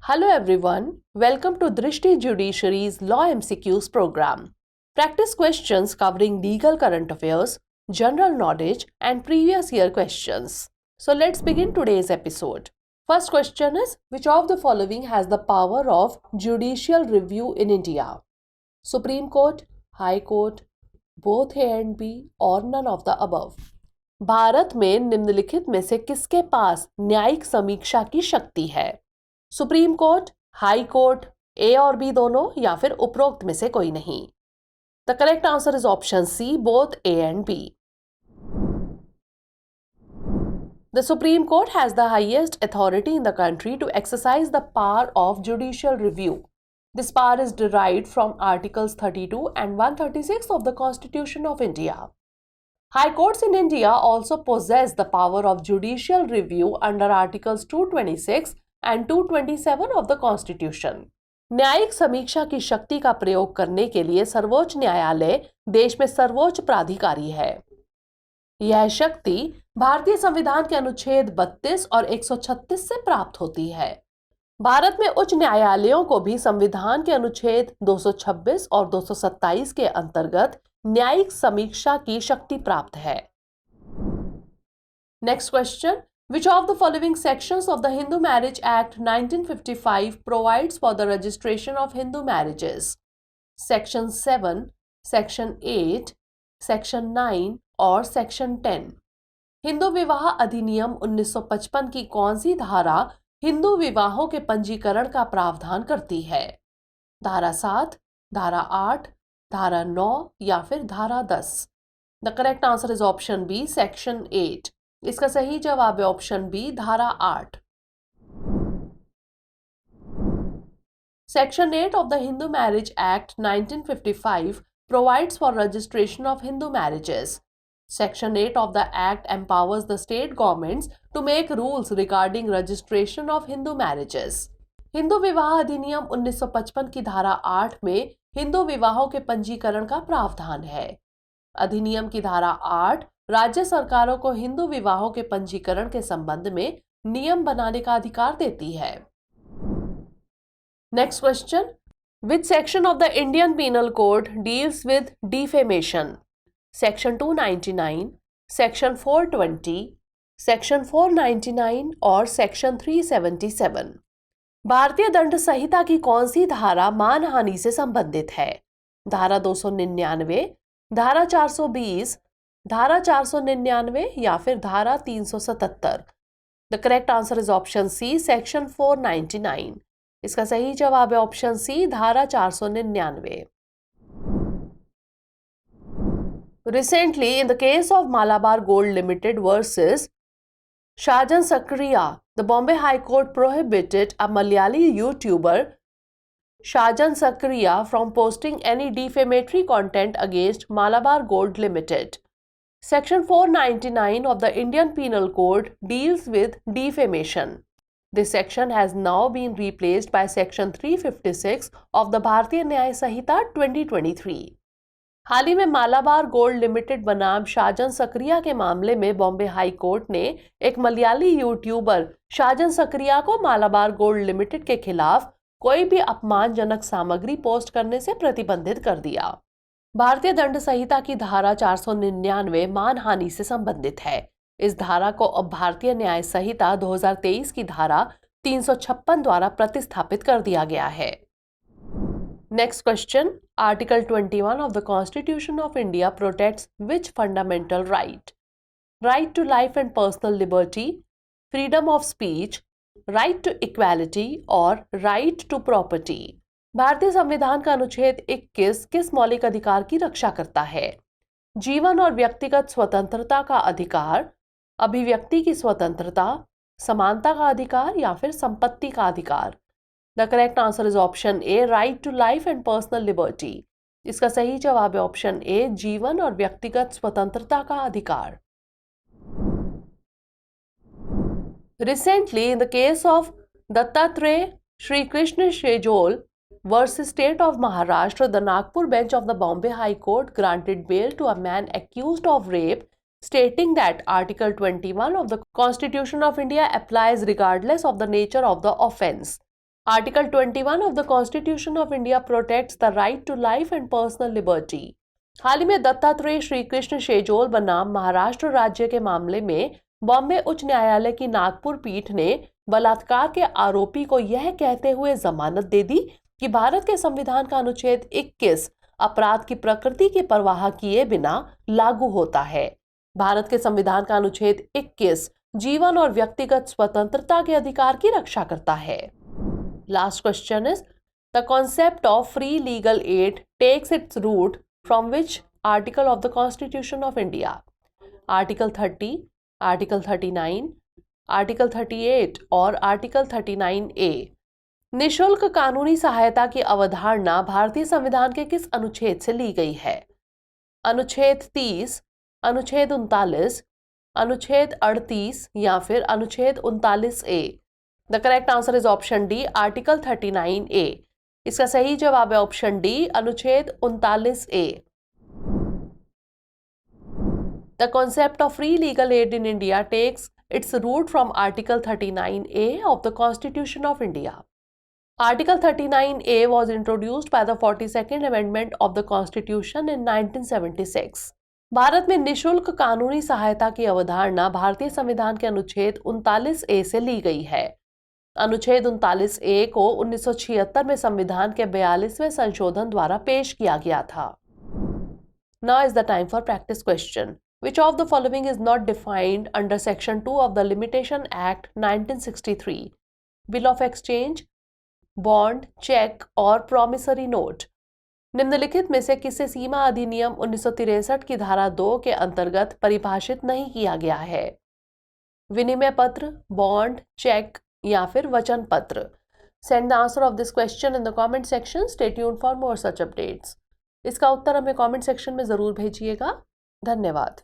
Hello everyone, welcome to Drishti Judiciary's Law MCQs program. Practice questions covering legal current affairs, general knowledge and previous year questions. So let's begin today's episode. First question is, which of the following has the power of judicial review in India? Supreme Court, High Court, both A and B or none of the above. Bharat में निम्नलिखित में से किसके पास न्यायिक समीक्षा की शक्ति है? सुप्रीम कोर्ट, हाई कोर्ट, ए और बी दोनों या फिर उपरोक्त में से कोई नहीं. The correct answer is option C, both A and B. The Supreme Court has the highest authority in the country to exercise the power of judicial review. This power is derived from Articles 32 and 136 of the Constitution of India. High courts in India also possess the power of judicial review under Articles 226 and 227 of the Constitution. न्यायिक समीक्षा की शक्ति का प्रयोग करने के लिए सर्वोच्च न्यायालय देश में सर्वोच्च प्राधिकारी है. यह शक्ति भारतीय संविधान के अनुच्छेद 32 और 136 से प्राप्त होती है. भारत में उच्च न्यायालयों को भी संविधान के अनुच्छेद 226 और 227 के अंतर्गत न्यायिक समीक्षा की शक्ति प्राप्त है. Next question, which of the following sections of the Hindu Marriage Act 1955 provides for the registration of Hindu marriages? Section 7, Section 8, Section 9 और Section 10. हिंदू विवाह अधिनियम 1955 की कौन सी धारा हिंदू विवाहों के पंजीकरण का प्रावधान करती है? धारा 7, धारा 8, धारा 9 या फिर धारा 10. The correct answer is option B, section 8. इसका सही जवाब है ऑप्शन बी, धारा 8. Section 8 of the Hindu Marriage Act 1955 provides for registration of Hindu marriages. Section 8 of the Act empowers the state governments to make rules regarding registration of Hindu marriages. Hindu विवाह अधिनियम 1955 की धारा 8 में हिंदू विवाहों के पंजीकरण का प्रावधान है. अधिनियम की धारा 8 राज्य सरकारों को हिंदू विवाहों के पंजीकरण के संबंध में नियम बनाने का अधिकार देती है. Next question, which section of the Indian penal code deals with defamation? Section 299, section 420, section 499 और सेक्शन 377. भारतीय दंड संहिता की कौन सी धारा मानहानि से संबंधित है? धारा 299, धारा 420, धारा 499 या फिर धारा 377. The correct answer is option C, section 499. इसका सही जवाब है ऑप्शन सी, धारा 499. Recently, in the case of Malabar Gold Limited versus Shajan Sakriya, the Bombay High Court prohibited a Malayali YouTuber, Shajan Sakriya, from posting any defamatory content against Malabar Gold Limited. Section 499 of the Indian Penal Code deals with defamation. This section has now been replaced by Section 356 of the Bharatiya Nyaya Sanhita 2023. हाल ही में Malabar gold limited बनाम शाजन सक्रिया के मामले में Bombay high court ने एक Malayali YouTuber Shajan सक्रिया को मालाबार गोल्ड लिमिटेड के खिलाफ कोई भी अपमानजनक सामग्री पोस्ट करने से प्रतिबंधित कर दिया. भारतीय दंड संहिता की धारा 499 मानहानि से संबंधित है. इस धारा को अब भारतीय न्याय संहिता 2023 की धारा 356 द्वारा प्रतिस्थापित कर दिया गया है. Next question, Article 21 of the Constitution of India protects which fundamental right? Right to life and personal liberty, freedom of speech, right to equality और right to property. भारतीय संविधान का अनुच्छेद 21 किस मौलिक अधिकार की रक्षा करता है? जीवन और व्यक्तिगत स्वतंत्रता का अधिकार, अभिव्यक्ति की स्वतंत्रता, समानता का अधिकार या फिर संपत्ति का अधिकार. The correct answer is option A, right to life and personal liberty. इसका सही जवाब है ऑप्शन ए, जीवन और व्यक्तिगत स्वतंत्रता का अधिकार. Recently in the case of Dattatreya Shri Krishna Shejol versus State of Maharashtra, the Nagpur bench of the Bombay High Court granted bail to a man accused of rape, stating that Article 21 of the Constitution of India applies regardless of the nature of the offence. Article 21 of the Constitution of India protects the right to life and personal liberty. हाल ही में दत्तात्रेय श्री कृष्ण शेजोल बनाम महाराष्ट्र राज्य के मामले में बॉम्बे उच्च न्यायालय की नागपुर पीठ ने बलात्कार के आरोपी को यह कहते हुए जमानत दे दी कि भारत के संविधान का अनुच्छेद 21 अपराध की प्रकृति की परवाह किए बिना लागू होता है। भारत के संविधान का अनुच्छेद 21 जीवन और व्यक्तिगत स्वतंत्रता के अधिकार की रक्षा करता है। Last question is, the concept of free legal aid takes its root from which article of the Constitution of India? Article 30, Article 39, Article 38 और Article 39A। निशुल्क कानूनी सहायता की अवधारणा भारतीय संविधान के किस अनुच्छेद से ली गई है? अनुच्छेद 30, अनुच्छेद 39, अनुच्छेद 38 या फिर अनुच्छेद 39A? The correct answer is option D, article 39A। इसका सही जवाब है ऑप्शन डी, अनुच्छेद 39A। The concept of free legal aid in India takes its root from article 39A of the constitution of India. Article 39A was introduced by the 42nd Amendment of the Constitution in 1976। Bharat में निशुल्क कानूनी सहायता की अवधारणा भारतीय संविधान के अनुच्छेद 39A से ली गई है। अनुच्छेद 39A को 1976 में संविधान के 42वें संशोधन द्वारा पेश किया गया था। Now is the time for practice question. Which of the following is not defined under Section 2 of the Limitation Act 1963? Bill of exchange, bond, check और promissory note? निम्नलिखित में से किसे सीमा अधिनियम 1963 की धारा 2 के अंतर्गत परिभाषित नहीं किया गया है? विनिमय पत्र, बॉन्ड, चेक या फिर वचन पत्र? Send the answer of this question in the comment section. Stay tuned for more such updates. इसका उत्तर हमें कमेंट सेक्शन में जरूर भेजिएगा। धन्यवाद।